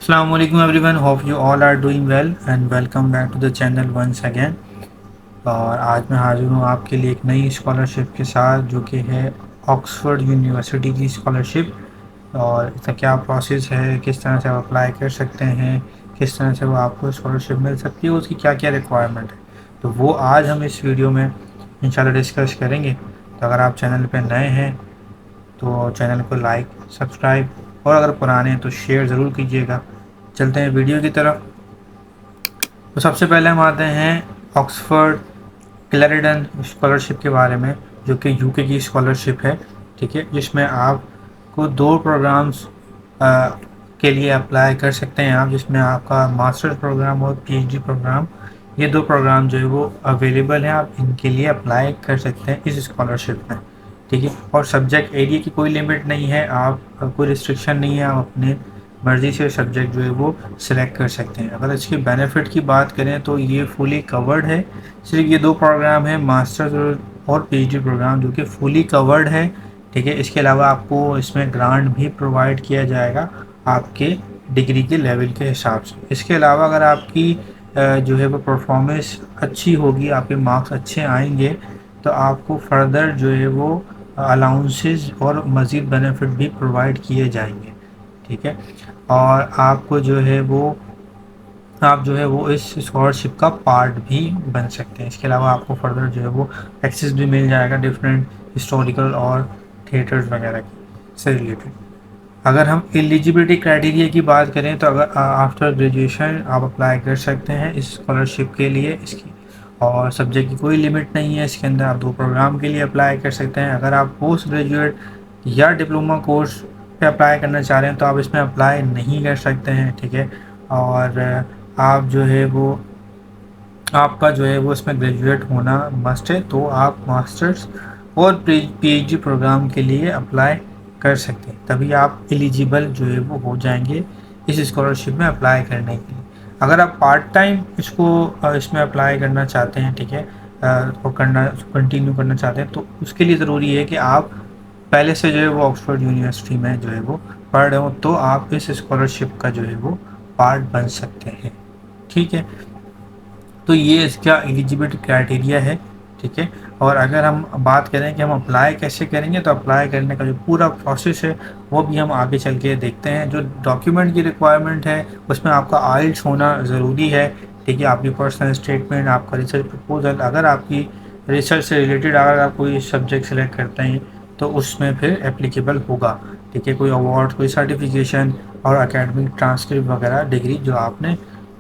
Assalamu alaikum everyone, hope you all are doing well and welcome back to the channel once again। और आज मैं हाजिर हूँ आपके लिए एक नई स्कॉलरशिप के साथ जो कि है ऑक्सफोर्ड यूनिवर्सिटी की स्कॉलरशिप। और इसका क्या प्रोसेस है, किस तरह से आप अप्लाई कर सकते हैं, किस तरह से वो आपको स्कॉलरशिप मिल सकती है, उसकी क्या क्या रिक्वायरमेंट है, तो वो आज हम इस वीडियो में इंशाल्लाह डिस्कस करेंगे। तो अगर आप चैनल पर नए हैं तो चैनल को लाइक, सब्सक्राइब और अगर पुराने हैं तो शेयर ज़रूर कीजिएगा। चलते हैं वीडियो की तरफ। तो सबसे पहले हम आते हैं ऑक्सफोर्ड क्लैरिडन स्कॉलरशिप के बारे में, जो कि यूके की स्कॉलरशिप है, ठीक है, जिसमें आपको दो प्रोग्राम्स के लिए अप्लाई कर सकते हैं आप, जिसमें आपका मास्टर्स प्रोग्राम और पीएचडी प्रोग्राम, ये दो प्रोग्राम जो है वो अवेलेबल हैं। आप इनके लिए अप्लाई कर सकते हैं इस स्कॉलरशिप में, ठीक है। और सब्जेक्ट एरिया की कोई लिमिट नहीं है, आप कोई रिस्ट्रिक्शन नहीं है, आप अपने मर्ज़ी से सब्जेक्ट जो है वो सिलेक्ट कर सकते हैं। अगर इसके बेनिफिट की बात करें तो ये फुली कवर्ड है। सिर्फ ये दो प्रोग्राम है, मास्टर्स और पीएचडी प्रोग्राम, जो कि फुली कवर्ड है, ठीक है। इसके अलावा आपको इसमें ग्रांट भी प्रोवाइड किया जाएगा आपके डिग्री के लेवल के हिसाब से। इसके अलावा अगर आपकी जो है वो परफॉर्मेंस अच्छी होगी, आपके मार्क्स अच्छे आएंगे, तो आपको फर्दर जो है वो अलाउंसेस और मज़ीद बेनिफिट भी प्रोवाइड किए जाएंगे, ठीक है। और आपको जो है वो आप जो है वो इस स्कॉलरशिप का पार्ट भी बन सकते हैं। इसके अलावा आपको फर्दर जो है वो एक्सेस भी मिल जाएगा डिफरेंट हिस्टोरिकल और थिएटर्स वगैरह की से रिलेटेड। अगर हम एलिजिबिलिटी क्राइटेरिया की बात करें तो अगर आफ्टर ग्रेजुएशन आप अप्लाई कर सकते हैं इस स्कॉलरशिप के लिए। इसकी और सब्जेक्ट की कोई लिमिट नहीं है, इसके अंदर आप दो प्रोग्राम के लिए अप्लाई कर सकते हैं। अगर आप पोस्ट ग्रेजुएट या डिप्लोमा कोर्स पे अप्लाई करना चाह रहे हैं तो आप इसमें अप्लाई नहीं कर सकते हैं, ठीक है। और आप जो है वो आपका जो है वो इसमें ग्रेजुएट होना मस्ट है, तो आप मास्टर्स और पीएचडी प्रोग्राम के लिए अप्लाई कर सकते हैं, तभी आप एलिजिबल जो है वो हो जाएंगे इस स्कॉलरशिप में अप्लाई करने के लिए। अगर आप पार्ट टाइम इसमें अप्लाई करना चाहते हैं, ठीक है, और कंटिन्यू करना चाहते हैं, तो उसके लिए ज़रूरी है कि आप पहले से जो है वो ऑक्सफोर्ड यूनिवर्सिटी में जो है वो पढ़ रहे हो, तो आप इस स्कॉलरशिप का जो है वो पार्ट बन सकते हैं, ठीक है। तो ये इसका एलिजिबिलिटी क्राइटेरिया है, ठीक है। और अगर हम बात करें कि हम अप्लाई कैसे करेंगे, तो अप्लाई करने का जो पूरा प्रोसेस है वो भी हम आगे चल के देखते हैं। जो डॉक्यूमेंट की रिक्वायरमेंट है उसमें आपका आइल्स होना ज़रूरी है, ठीक है। आपकी पर्सनल स्टेटमेंट, आपका रिसर्च प्रपोजल, अगर आपकी रिसर्च से रिलेटेड अगर आप कोई सब्जेक्ट सेलेक्ट करते हैं तो उसमें फिर एप्लीकेबल होगा, ठीक है। कोई अवार्ड, कोई सर्टिफिकेशन और एकेडमिक ट्रांसक्रिप्ट वगैरह डिग्री जो आपने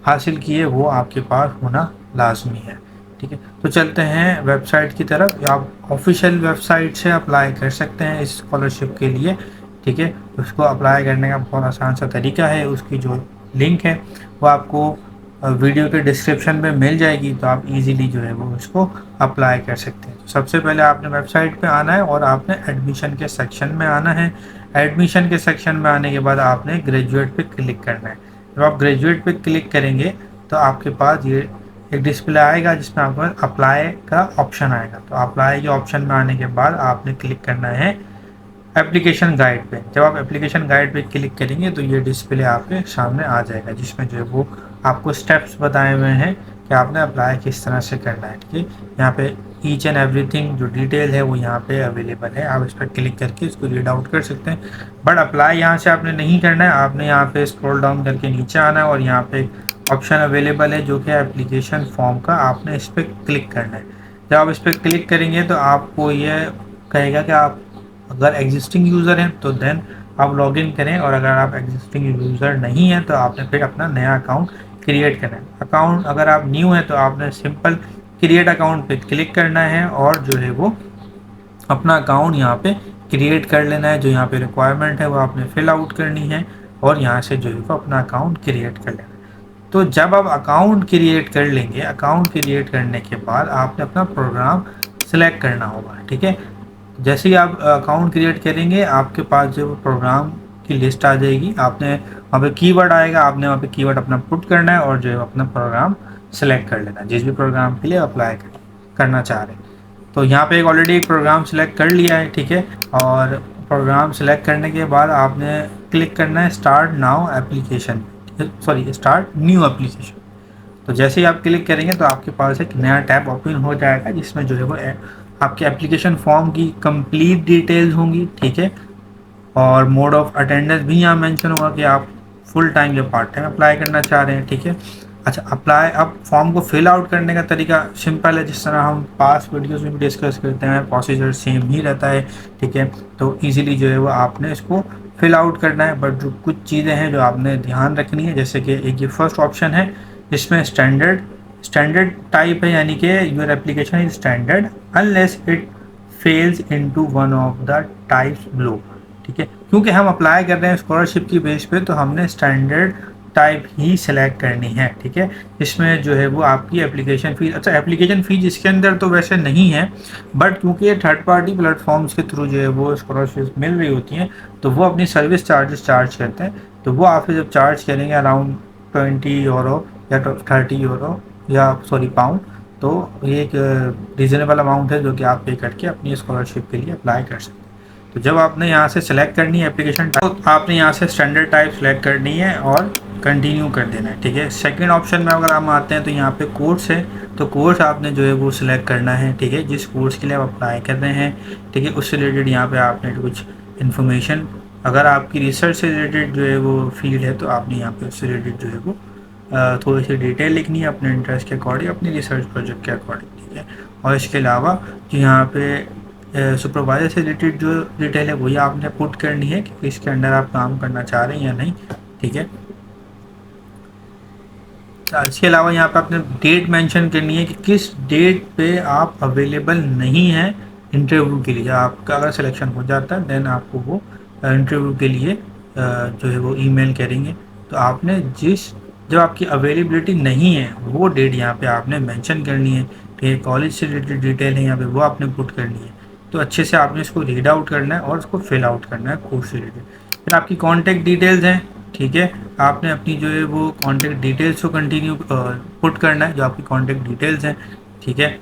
हासिल की है वो आपके पास होना लाजमी है, ठीक है। तो चलते हैं वेबसाइट की तरफ। आप ऑफिशियल वेबसाइट से अप्लाई कर सकते हैं इस स्कॉलरशिप के लिए, ठीक है। उसको अप्लाई करने का बहुत आसान सा तरीका है, उसकी जो लिंक है वो आपको वीडियो के डिस्क्रिप्शन में मिल जाएगी, तो आप इजीली जो है वो उसको अप्लाई कर सकते हैं। तो सबसे पहले आपने वेबसाइट पे आना है और आपने एडमिशन के सेक्शन में आना है। एडमिशन के सेक्शन में आने के बाद आपने ग्रेजुएट पे क्लिक करना है। जब आप ग्रेजुएट पे क्लिक करेंगे तो आपके पास ये एक डिस्प्ले आएगा जिसमें आपको अप्लाई का ऑप्शन आएगा। तो अप्लाई के ऑप्शन में आने के बाद आपने क्लिक करना है एप्लीकेशन गाइड पे। जब आप एप्लीकेशन गाइड पे क्लिक करेंगे तो ये डिस्प्ले आपके सामने आ जाएगा, जिसमें जो है वो आपको स्टेप्स बताए हुए हैं कि आपने अप्लाई किस तरह से करना है, ठीक है। यहाँ पे ईच एंड एवरीथिंग जो डिटेल है वो यहाँ पे अवेलेबल है, आप इस पर क्लिक करके इसको रीड आउट कर सकते हैं। बट अप्लाई यहाँ से आपने नहीं करना है, आपने यहाँ पे स्क्रॉल डाउन करके नीचे आना है और यहाँ पे ऑप्शन अवेलेबल है जो कि एप्लीकेशन फॉर्म का, आपने इस पर क्लिक करना है। जब आप इस पर क्लिक करेंगे तो आपको ये कहेगा कि आप अगर एग्जिस्टिंग यूज़र हैं तो देन आप लॉगिन करें, और अगर आप एग्जिस्टिंग यूज़र नहीं हैं तो आपने फिर अपना नया अकाउंट क्रिएट करना है। अकाउंट अगर आप न्यू हैं तो आपने सिंपल क्रिएट अकाउंट पे क्लिक करना है और जो है वो अपना अकाउंट यहाँ पे क्रिएट कर लेना है। जो यहाँ पे रिक्वायरमेंट है वो आपने फिल आउट करनी है और यहाँ से जो है वो अपना अकाउंट क्रिएट कर लेना है। तो जब आप अकाउंट क्रिएट कर लेंगे, अकाउंट क्रिएट करने के बाद आपने अपना प्रोग्राम सेलेक्ट करना होगा, ठीक है। जैसे ही आप अकाउंट क्रिएट करेंगे आपके पास जो प्रोग्राम की लिस्ट आ जाएगी, आपने वहाँ पे कीवर्ड आएगा, आपने वहाँ पे कीवर्ड अपना पुट करना है और जो है अपना प्रोग्राम सेलेक्ट कर लेना है जिस भी प्रोग्राम के लिए अप्लाई करना चाह रहे हैं। तो यहाँ पे ऑलरेडी एक प्रोग्राम सेलेक्ट कर लिया है, ठीक है। और प्रोग्राम सेलेक्ट करने के बाद आपने क्लिक करना है start now application, sorry start new application. तो जैसे ही आप क्लिक करेंगे तो आपके पास एक नया टैब ओपन हो जाएगा जिसमें जो है वो आपके एप्लीकेशन फॉर्म की कंप्लीट डिटेल्स होंगी, ठीक है। और मोड ऑफ अटेंडेंस भी यहाँ मेंशन होगा कि आप फुल टाइम या पार्ट टाइम अप्लाई करना चाह रहे हैं, ठीक है। अच्छा, अप्लाई अब फॉर्म को फिल आउट करने का तरीका सिंपल है, जिस तरह हम पास वीडियोस में भी डिस्कस करते हैं, प्रोसीजर सेम ही रहता है, ठीक है। तो इजीली जो है वो आपने इसको फिल आउट करना है, बट जो कुछ चीज़ें हैं जो आपने ध्यान रखनी है, जैसे कि एक ये फर्स्ट ऑप्शन है, इसमें स्टैंडर्ड टाइप है, यानी कि your application is standard unless it fails into one of the types below, ठीक है। क्योंकि हम अप्लाई कर रहे हैं स्कॉलरशिप की बेस पे, तो हमने स्टैंडर्ड टाइप ही सिलेक्ट करनी है, ठीक है। इसमें जो है वो आपकी एप्लीकेशन फ़ीस, अच्छा एप्लीकेशन फ़ीस इसके अंदर तो वैसे नहीं है, बट क्योंकि ये थर्ड पार्टी प्लेटफॉर्म्स के थ्रू जो है वो स्कॉलरशिप मिल रही होती हैं, तो वो अपनी सर्विस चार्जेस चार्ज करते हैं। तो वो आपसे जब चार्ज करेंगे अराउंड 20 यूरो या 30 यूरो या सॉरी पाउंड, तो ये एक रीज़नेबल अमाउंट है जो कि आप पे करके अपनी स्कॉलरशिप के लिए अप्लाई कर सकते हैं। तो जब आपने यहाँ से सेलेक्ट करनी है एप्लीकेशन टाइप, तो आपने यहाँ से स्टैंडर्ड टाइप सेलेक्ट करनी है और कंटिन्यू कर देना है, ठीक है। सेकंड ऑप्शन में अगर हम आते हैं तो यहाँ पे कोर्स है, तो कोर्स आपने जो है वो सिलेक्ट करना है, ठीक है, जिस कोर्स के लिए आप अप्लाई कर रहे हैं, ठीक है। उससे रिलेटेड यहाँ पे आपने कुछ इन्फॉर्मेशन, अगर आपकी रिसर्च से रिलेटेड जो है वो फील्ड है तो आपने यहाँ पे उससे रिलेटेड जो है वो थोड़ी सी डिटेल लिखनी है अपने इंटरेस्ट के अकॉर्डिंग, अपनी रिसर्च प्रोजेक्ट के अकॉर्डिंग, ठीक है। और इसके अलावा जो यहाँ पे सुपरवाइजर से रिलेटेड जो डिटेल है वही आपने पुट करनी है कि इसके अंडर आप काम करना चाह रहे हैं या नहीं, ठीक है। इसके अलावा यहाँ पे आपने डेट मेंशन करनी है कि किस डेट पे आप अवेलेबल नहीं हैं इंटरव्यू के लिए। आपका अगर सिलेक्शन हो जाता है देन आपको वो इंटरव्यू के लिए जो है वो ईमेल करेंगे। तो आपने जब आपकी अवेलेबिलिटी नहीं है वो डेट यहाँ पे आपने मेंशन करनी है, ठीक है। कॉलेज से रिलेटेड डिटेल है यहाँ पे वो आपने पुट करनी है। तो अच्छे से आपने इसको रीड आउट करना है और उसको फिल आउट करना है कोर्स से रिलेटेड। फिर आपकी कॉन्टैक्ट डिटेल्स हैं, ठीक है। आपने अपनी जो है वो कॉन्टैक्ट डिटेल्स को कंटिन्यू पुट करना है, जो आपकी कॉन्टैक्ट डिटेल्स हैं, ठीक है।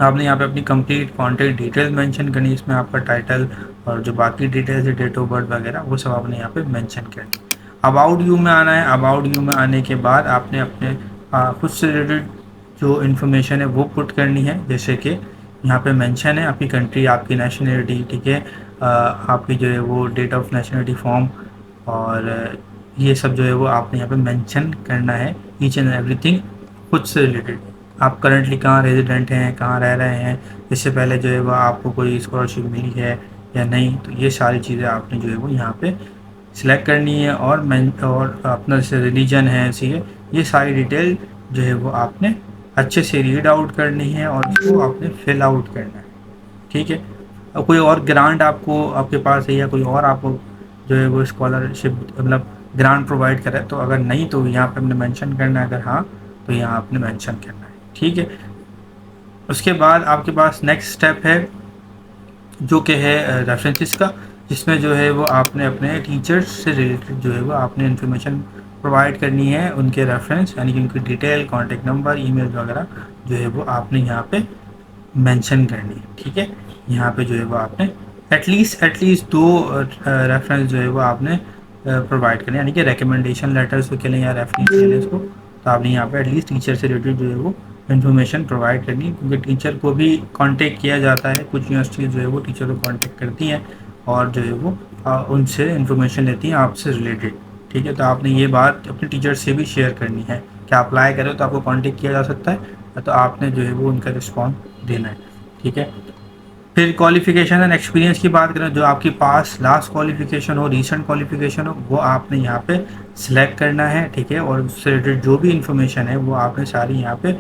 आपने यहाँ पे अपनी कंप्लीट कॉन्टैक्ट डिटेल्स मेंशन करनी है, इसमें आपका टाइटल और जो बाकी डिटेल्स है, डेट ऑफ बर्थ वगैरह, वो सब आपने यहाँ पे मेंशन करनी है। अबाउट यू में आना है। अबाउट यू में आने के बाद आपने अपने खुद से रिलेटेड जो इन्फॉर्मेशन है वो पुट करनी है, जैसे कि यहाँ पे मेंशन है आपकी कंट्री, आपकी नेशनलिटी, ठीक है, आपकी जो है वो डेट ऑफ नेशनलिटी फॉर्म, और ये सब जो है वो आपने यहाँ पे मेंशन करना है, ईच एंड एवरीथिंग खुद से रिलेटेड। आप करंटली कहाँ रेजिडेंट हैं, कहाँ रह रहे हैं, इससे पहले जो है वो आपको कोई स्कॉलरशिप मिली है या नहीं, तो ये सारी चीज़ें आपने जो है वो यहाँ पे सिलेक्ट करनी है। और अपना जैसे रिलीजन है, ऐसी है, ये सारी डिटेल जो है वो आपने अच्छे से रीड आउट करनी है और इसको आपने फिल आउट करना है, ठीक है। और कोई और ग्रांट आपको आपके पास है या कोई और आपको जो है वो स्कॉलरशिप मतलब ग्रांट प्रोवाइड करे, तो अगर नहीं तो यहाँ पे हमने मेंशन करना है, अगर हाँ तो यहाँ आपने मेंशन करना है, ठीक है। उसके बाद आपके पास नेक्स्ट स्टेप है जो कि है रेफरेंसेस का, जिसमें जो है वो आपने अपने टीचर्स से रिलेटेड जो है वो आपने इन्फॉर्मेशन प्रोवाइड करनी है, उनके रेफरेंस यानी कि उनकी डिटेल, कॉन्टैक्ट नंबर, ईमेल वगैरह जो है वो आपने यहाँ पे मेंशन करनी है, ठीक है। यहाँ पे जो है वो आपने एटलीस्ट 2 रेफरेंस जो है वो आपने प्रोवाइड करने, यानी कि रिकमेंडेशन लेटर्स के लिए या रेफरेंस के लिए इसको, तो आपने यहाँ पे एटलीस्ट टीचर से रिलेटेड जो है वो इन्फॉर्मेशन प्रोवाइड करनी है, क्योंकि टीचर को भी कांटेक्ट किया जाता है। कुछ यूनिवर्सिटीज़ जो है वो टीचर को कांटेक्ट करती हैं और जो है वो उनसे इन्फॉर्मेशन लेती हैं आपसे रिलेटेड, ठीक है। तो आपने ये बात अपने टीचर से भी शेयर करनी है कि आप अप्लाई करें तो आपको कांटेक्ट किया जा सकता है, तो आपने जो है वो उनका रिस्पॉन्स देना है, ठीक है। फिर क्वालिफिकेशन एंड एक्सपीरियंस की बात करें, जो आपके पास लास्ट क्वालिफिकेशन हो, रीसेंट क्वालिफिकेशन हो, वो आपने यहाँ पे सिलेक्ट करना है, ठीक है। और उससे रिलेटेड जो भी इन्फॉर्मेशन है वो आपने सारी यहाँ पे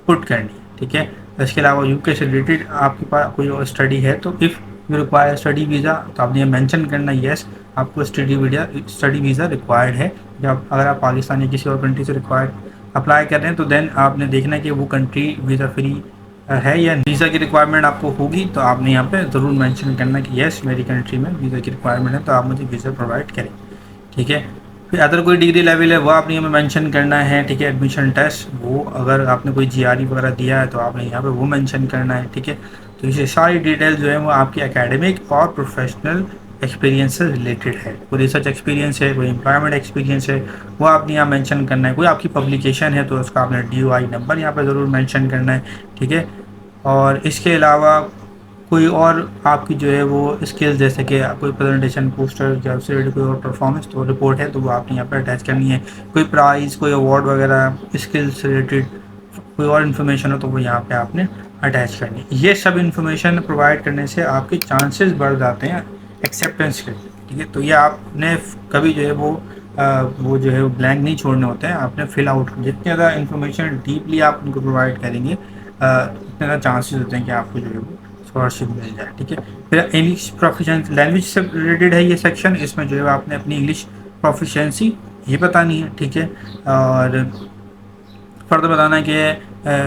पुट करनी है, ठीक है। इसके अलावा यूके से रिलेटेड आपके पास कोई और स्टडी है तो if you require study visa, तो आपने ये मेंशन करना येस आपको स्टडी वीज़ा रिक्वायर्ड है। जब अगर आप पाकिस्तान या किसी और कंट्री से रिक्वायर्ड अप्लाई कर रहे हैं तो देन आपने देखना है कि वो कंट्री वीज़ा फ्री है या वीज़ा की रिक्वायरमेंट आपको होगी, तो आपने यहाँ पे ज़रूर मेंशन करना कि येस मेरी कंट्री में वीज़ा की रिक्वायरमेंट है, तो आप मुझे वीज़ा प्रोवाइड करें, ठीक है। फिर अदर कोई डिग्री लेवल है वो आपने यहाँ पे मेंशन करना है, ठीक है। एडमिशन टेस्ट वो अगर आपने कोई जीआरई वगैरह दिया है तो आपने यहाँ पे वो मेंशन करना है, ठीक है। तो ये सारी डिटेल जो है वो आपकी एकेडमिक और प्रोफेशनल एक्सपीरियंस से रिलेटेड है, कोई रिसर्च एक्सपीरियंस है, कोई एम्प्लॉयमेंट एक्सपीरियंस है, वो आपने यहाँ मेंशन करना है। कोई आपकी पब्लिकेशन है तो उसका आपने DOI नंबर यहाँ पर ज़रूर मेंशन करना है, ठीक है। और इसके अलावा कोई और आपकी जो है वो स्किल्स, जैसे कि कोई प्रेजेंटेशन, पोस्टर या उससे रिलेटेड कोई और परफॉर्मेंस तो रिपोर्ट है तो वो आपने यहाँ पर अटैच करनी है। कोई प्राइज़, कोई अवार्ड वगैरह स्किल्स रिलेटेड कोई और इन्फॉर्मेशन हो तो वो यहाँ पे आपने अटैच करनी है। ये सब इन्फॉर्मेशन प्रोवाइड करने से आपके चांसेस बढ़ जाते हैं एक्सेप्टेंस के, ठीक है। तो ये आपने कभी जो है वो जो है वो ब्लैंक नहीं छोड़ने होते हैं, आपने फिल आउट, जितनी ज़्यादा इन्फॉर्मेशन डीपली आप उनको प्रोवाइड करेंगे उतने ज़्यादा चांसेस होते हैं कि आपको जो है वो स्कॉलरशिप मिल जाए, ठीक है। फिर इंग्लिश प्रोफिशिएंसी, लैंग्वेज से रिलेटेड है ये सेक्शन। इसमें जो है आपने अपनी इंग्लिश प्रोफिशिएंसी ये बतानी है, ठीक है। और फर्दर बताना है कि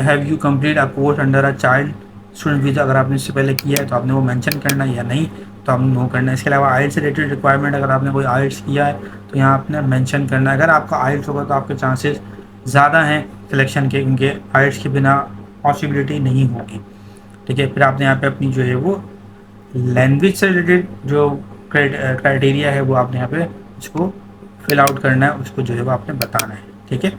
have you complete a course under a child student visa, अगर आपने इससे पहले किया है तो आपने वो मेंशन करना है, या नहीं तो आपने नो करना है। इसके अलावा आइल्स से रिलेटेड रिक्वायरमेंट, अगर आपने कोई आइल्स किया है तो यहाँ आपने मेंशन करना है। अगर आपका आइल्स होगा तो आपके चांसेस ज़्यादा हैं सिलेक्शन के, क्योंकि आइल्स के बिना पॉसिबिलिटी नहीं होगी, ठीक है। फिर आपने यहाँ पे अपनी जो है वो लैंग्वेज से रिलेटेड जो क्राइटेरिया है वो आपने यहाँ पे उसको फिल आउट करना है, उसको जो है वो आपने बताना है, ठीक है।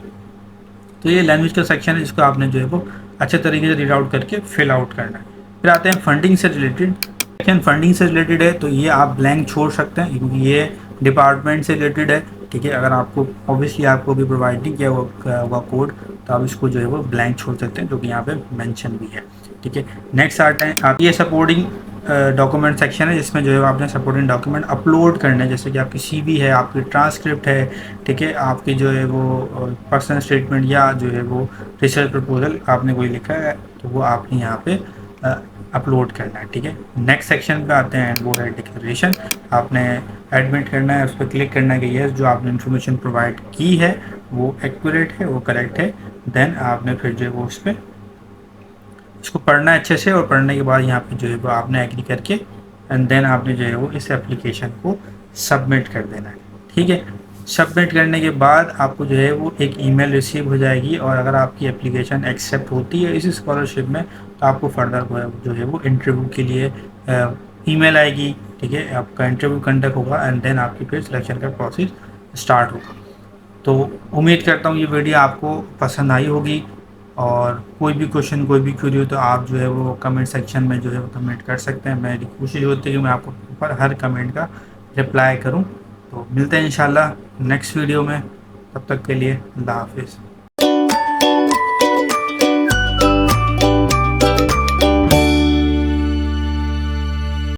तो ये लैंग्वेज का सेक्शन है जिसको आपने जो है वो अच्छे तरीके से रीड आउट करके फिल आउट करना है। फिर आते हैं फंडिंग से रिलेटेड सेक्शन। फंडिंग से रिलेटेड है तो ये आप ब्लैंक छोड़ सकते हैं क्योंकि ये डिपार्टमेंट से रिलेटेड है, ठीक है। अगर आपको ऑब्वियसली आपको भी प्रोवाइड नहीं किया हुआ कोड तो आप इसको जो है वो ब्लैंक छोड़ सकते हैं, जो कि यहाँ पे मेंशन भी है, ठीक है। नेक्स्ट आते हैं आप ये सपोर्टिंग डॉक्यूमेंट सेक्शन है, जिसमें जो है आपने सपोर्टिंग डॉक्यूमेंट अपलोड करना है, जैसे कि आपकी CV है, आपकी ट्रांसक्रिप्ट है, ठीक है, आपकी जो है वो पर्सनल स्टेटमेंट या जो है वो रिसर्च प्रपोजल आपने कोई लिखा है तो वो आपने यहाँ पे अपलोड करना है, ठीक है। नेक्स्ट सेक्शन पे आते हैं वो है डिक्लेरेशन। आपने एडमिट करना है, उस पर क्लिक करना है कि यस जो आपने इन्फॉर्मेशन प्रोवाइड की है वो एक्यूरेट है, वो करेक्ट है। देन आपने फिर जो है वो उस पर इसको पढ़ना है अच्छे से, और पढ़ने के बाद यहाँ पे जो है वो आपने एग्री करके एंड देन आपने जो है वो इस एप्लीकेशन को सबमिट कर देना है, ठीक है। सबमिट करने के बाद आपको जो है वो एक ईमेल रिसीव हो जाएगी, और अगर आपकी एप्लीकेशन एक्सेप्ट होती है इस स्कॉलरशिप में तो आपको फर्दर जो है वो इंटरव्यू के लिए ईमेल आएगी, ठीक है। आपका इंटरव्यू कंडक्ट होगा एंड देन आपकी फिर सिलेक्शन का प्रोसेस स्टार्ट होगा। तो उम्मीद करता हूँ ये वीडियो आपको पसंद आई होगी, और कोई भी क्वेश्चन, कोई भी क्वेरी हो तो आप जो है वो कमेंट सेक्शन में जो है वो कमेंट कर सकते हैं। मेरी कोशिश होती है कि मैं आपको ऊपर हर कमेंट का रिप्लाई करूं। तो मिलते हैं इंशाल्लाह नेक्स्ट वीडियो में, तब तक के लिए अल्लाह हाफिज़।